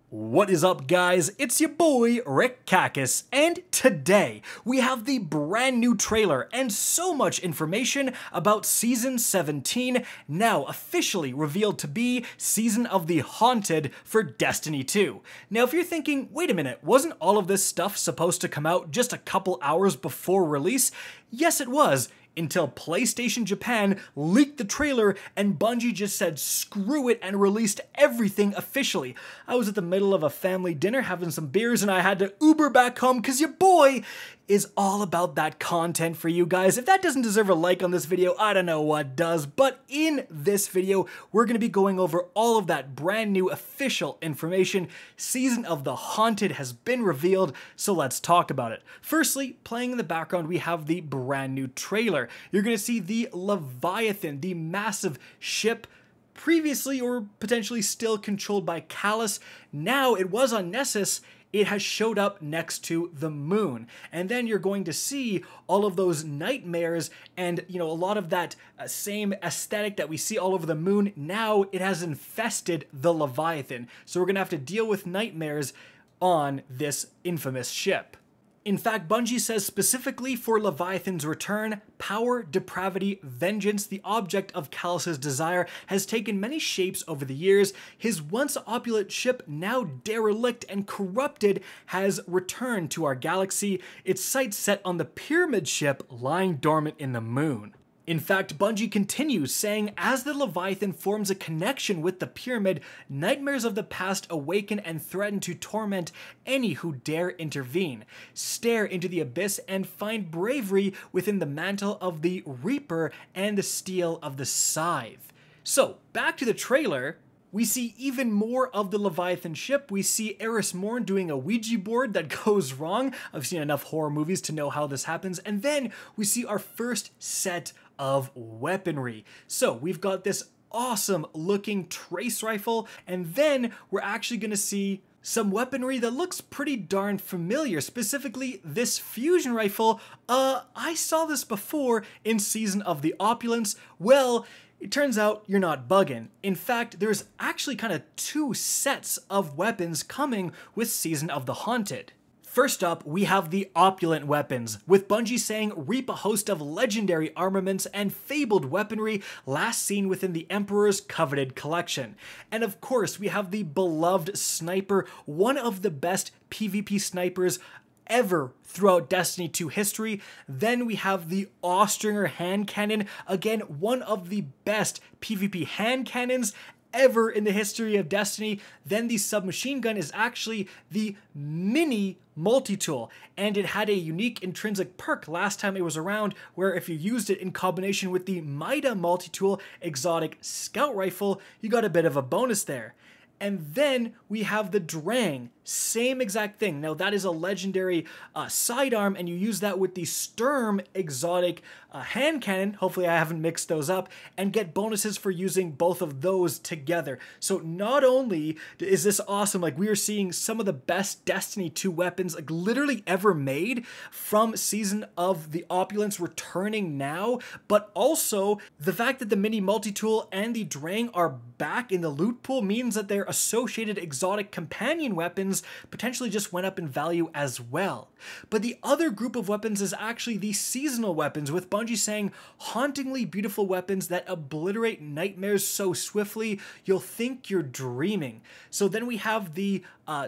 What is up, guys? It's your boy Rick Calus, and today we have the brand new trailer and so much information about Season 17, now officially revealed to be Season of the Haunted for Destiny 2. Now, if you're thinking, wait a minute, wasn't all of this stuff supposed to come out just a couple hours before release? Yes, it was. Until PlayStation Japan leaked the trailer and Bungie just said screw it and released everything officially. I was at the middle of a family dinner having some beers and I had to Uber back home because your boy is all about that content for you guys. If that doesn't deserve a like on this video, I don't know what does. But in this video, we're going to be going over all of that brand new official information. Season of the Haunted has been revealed, so let's talk about it. Firstly, playing in the background, we have the brand new trailer. You're going to see the Leviathan, the massive ship previously or potentially still controlled by Calus. Now it was on Nessus. It has showed up next to the moon. And then you're going to see all of those nightmares and, a lot of that same aesthetic that we see all over the moon. Now it has infested the Leviathan. So we're going to have to deal with nightmares on this infamous ship. In fact, Bungie says specifically for Leviathan's return, power, depravity, vengeance, the object of Calus' desire, has taken many shapes over the years. His once opulent ship, now derelict and corrupted, has returned to our galaxy, its sights set on the pyramid ship lying dormant in the moon. In fact, Bungie continues saying, as the Leviathan forms a connection with the pyramid, nightmares of the past awaken and threaten to torment any who dare intervene. Stare into the abyss and find bravery within the mantle of the Reaper and the steel of the Scythe. So, back to the trailer. We see even more of the Leviathan ship. We see Eris Morn doing a Ouija board that goes wrong. I've seen enough horror movies to know how this happens. And then we see our first set of weaponry. So we've got this awesome looking trace rifle, and then we're actually going to see some weaponry that looks pretty darn familiar, specifically this fusion rifle. I saw this before in Season of the Opulence. Well, it turns out you're not bugging. In fact, there's actually kind of two sets of weapons coming with Season of the Haunted. First up, we have the opulent weapons, with Bungie saying reap a host of legendary armaments and fabled weaponry last seen within the Emperor's coveted collection. And of course, we have the beloved sniper, one of the best PvP snipers ever throughout Destiny 2 history. Then we have the Austringer hand cannon, again, one of the best PvP hand cannons ever in the history of Destiny. Then the submachine gun is actually the mini multi-tool, and it had a unique intrinsic perk last time it was around, where if you used it in combination with the Mida multi-tool exotic scout rifle, you got a bit of a bonus there. And then we have the Drang, same exact thing. Now that is a legendary sidearm, and you use that with the Sturm exotic hand cannon. Hopefully I haven't mixed those up, and get bonuses for using both of those together. So not only is this awesome, like we are seeing some of the best Destiny 2 weapons like literally ever made from Season of the Opulence returning now, but also the fact that the mini multi-tool and the Drang are back in the loot pool means that their associated exotic companion weapons potentially just went up in value as well. But the other group of weapons is actually the seasonal weapons, with Bungie saying hauntingly beautiful weapons that obliterate nightmares so swiftly you'll think you're dreaming. So then we have the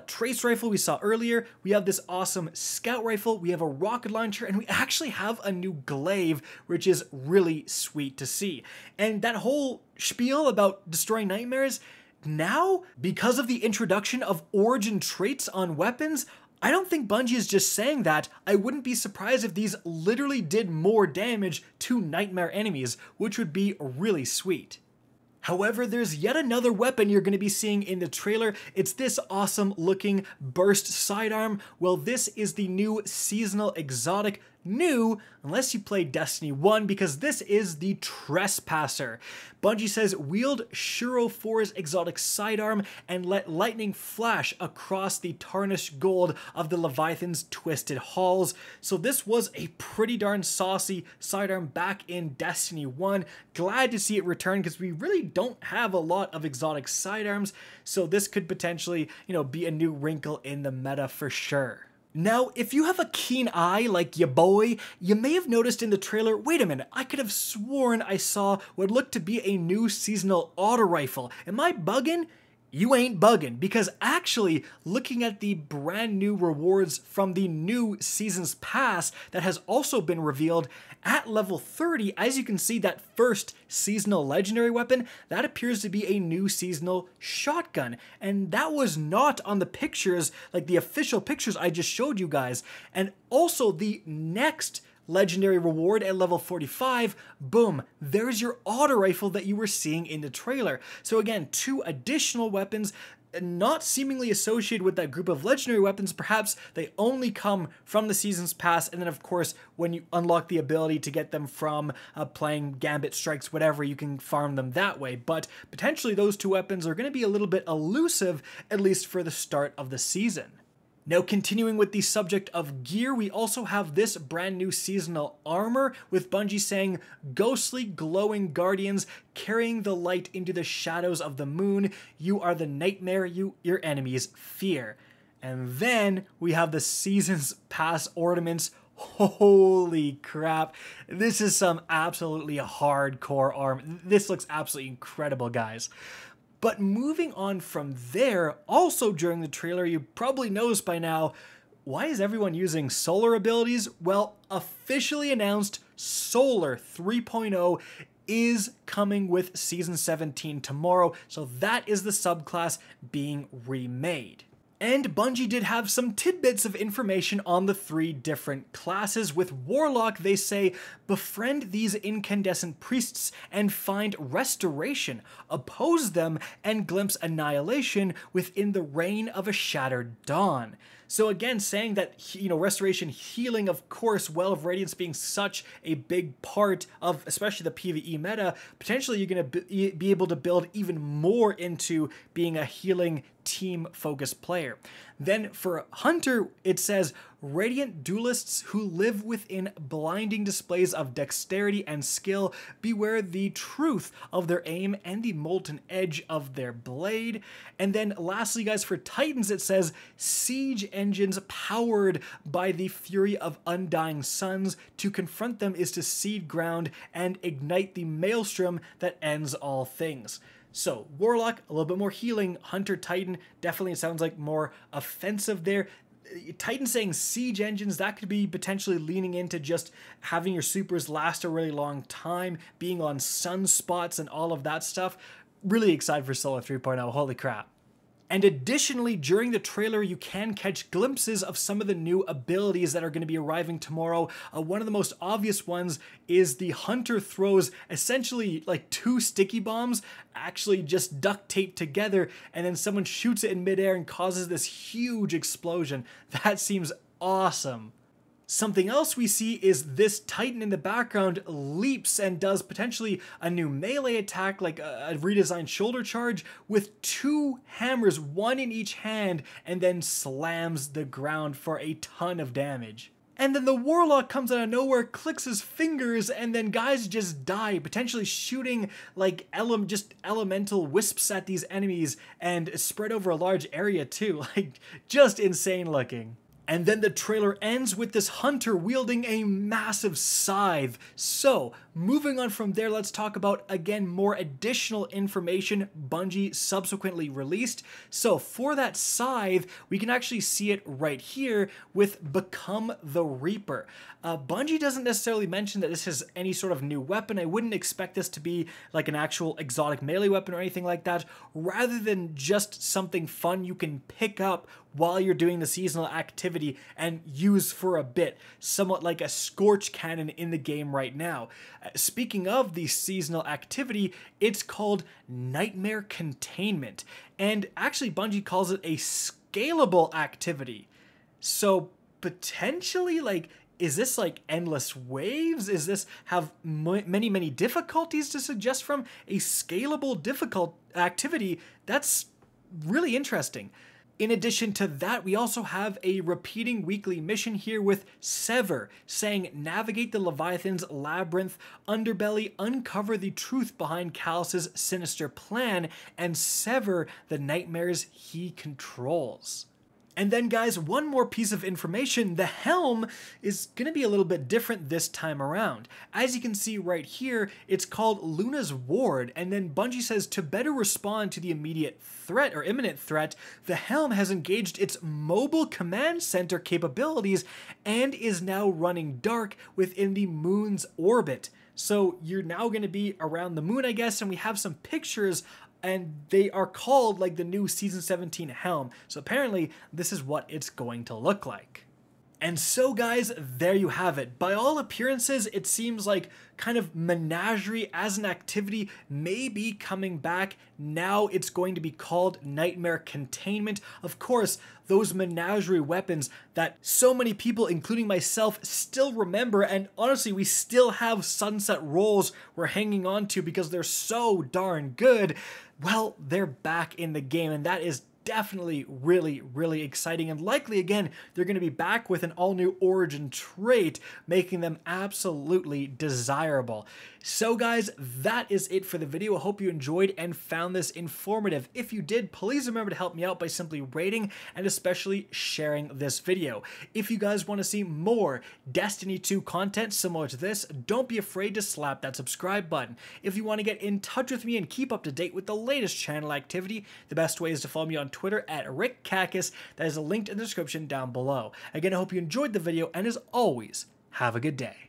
trace rifle we saw earlier, we have this awesome scout rifle, we have a rocket launcher, and we actually have a new glaive, which is really sweet to see. And that whole spiel about destroying nightmares, now, because of the introduction of origin traits on weapons, I don't think Bungie is just saying that. I wouldn't be surprised if these literally did more damage to nightmare enemies, which would be really sweet. However, there's yet another weapon you're going to be seeing in the trailer. It's this awesome looking burst sidearm. Well, this is the new seasonal exotic new unless you play Destiny 1, because this is the Trespasser. Bungie says, wield Shuro 4's exotic sidearm and let lightning flash across the tarnished gold of the Leviathan's twisted halls. So this was a pretty darn saucy sidearm back in Destiny 1. Glad to see it return, because we really don't have a lot of exotic sidearms, so this could potentially, be a new wrinkle in the meta for sure. Now, if you have a keen eye like ya boy, you may have noticed in the trailer, wait a minute, I could have sworn I saw what looked to be a new seasonal auto rifle. Am I bugging? You ain't bugging, because actually, looking at the brand new rewards from the new Season's Pass that has also been revealed, at level 30, as you can see, that first seasonal legendary weapon, that appears to be a new seasonal shotgun. And that was not on the pictures, like the official pictures I just showed you guys. And also the next legendary reward at level 45, boom, there's your auto rifle that you were seeing in the trailer. So again, 2 additional weapons, not seemingly associated with that group of legendary weapons. Perhaps they only come from the Season's Pass, and then of course when you unlock the ability to get them from playing Gambit Strikes, whatever, you can farm them that way. But potentially those 2 weapons are going to be a little bit elusive, at least for the start of the season. Now, continuing with the subject of gear, we also have this brand new seasonal armor, with Bungie saying, ghostly glowing guardians carrying the light into the shadows of the moon. You are the nightmare your enemies fear. And then we have the Season's Pass ornaments. Holy crap. This is some absolutely hardcore arm. This looks absolutely incredible, guys. But moving on from there, also during the trailer, you probably noticed by now, why is everyone using solar abilities? Well, officially announced, Solar 3.0 is coming with Season 17 tomorrow, so that is the subclass being remade. And Bungie did have some tidbits of information on the 3 different classes. With Warlock, they say, befriend these incandescent priests and find restoration, oppose them, and glimpse annihilation within the reign of a shattered dawn. So again, saying that, restoration, healing, of course, Well of Radiance being such a big part of especially the PvE meta, potentially you're going to be able to build even more into being a healing team-focused player. Then for Hunter, it says, radiant duelists who live within blinding displays of dexterity and skill, beware the truth of their aim and the molten edge of their blade. And then lastly, guys, for Titans, it says, siege engines powered by the fury of undying suns. To confront them is to cede ground and ignite the maelstrom that ends all things. So, Warlock, a little bit more healing. Hunter, Titan, definitely it sounds like more offensive there. Titan saying siege engines, that could be potentially leaning into just having your supers last a really long time, being on sunspots and all of that stuff. Really excited for Solar 3.0, holy crap. And additionally, during the trailer, you can catch glimpses of some of the new abilities that are going to be arriving tomorrow. One of the most obvious ones is the Hunter throws essentially like 2 sticky bombs, actually just duct taped together, and then someone shoots it in midair and causes this huge explosion. That seems awesome. Something else we see is this Titan in the background leaps and does potentially a new melee attack, like a redesigned shoulder charge, with 2 hammers, 1 in each hand, and then slams the ground for a ton of damage. And then the Warlock comes out of nowhere, clicks his fingers, and then guys just die, potentially shooting like elemental wisps at these enemies and spread over a large area too. Like, just insane looking. And then the trailer ends with this Hunter wielding a massive scythe. So, moving on from there, let's talk about, again, more additional information Bungie subsequently released. So, for that scythe, we can actually see it right here with Become the Reaper. Bungie doesn't necessarily mention that this is any sort of new weapon. I wouldn't expect this to be like an actual exotic melee weapon or anything like that, rather than just something fun you can pick up while you're doing the seasonal activity and use for a bit, somewhat like a Scorch Cannon in the game right now. Speaking of the seasonal activity, it's called Nightmare Containment, and actually Bungie calls it a scalable activity. So potentially, like, is this like endless waves? Is this have many difficulties to suggest from a scalable difficult activity? That's really interesting. In addition to that, we also have a repeating weekly mission here with Sever, saying navigate the Leviathan's labyrinth underbelly, uncover the truth behind Calus's sinister plan, and sever the nightmares he controls. And then guys, one more piece of information, the helm is going to be a little bit different this time around. As you can see right here, it's called Luna's Ward, and then Bungie says to better respond to the immediate threat or imminent threat, the helm has engaged its mobile command center capabilities and is now running dark within the moon's orbit. So you're now going to be around the moon, I guess, and we have some pictures and they are called like the new Season 17 helm. So apparently this is what it's going to look like. And so guys, there you have it. By all appearances, it seems like kind of Menagerie as an activity may be coming back. Now it's going to be called Nightmare Containment. Of course, those Menagerie weapons that so many people, including myself, still remember, and honestly, we still have sunset rolls we're hanging on to because they're so darn good. Well, they're back in the game, and that is definitely really exciting, and likely again they're going to be back with an all-new origin trait, making them absolutely desirable. So guys, that is it for the video. I hope you enjoyed and found this informative. If you did, please remember to help me out by simply rating and especially sharing this video. If you guys want to see more Destiny 2 content similar to this, don't be afraid to slap that subscribe button. If you want to get in touch with me and keep up to date with the latest channel activity, the best way is to follow me on Twitter at RickCacus. That is linked in the description down below. Again, I hope you enjoyed the video, and as always, have a good day.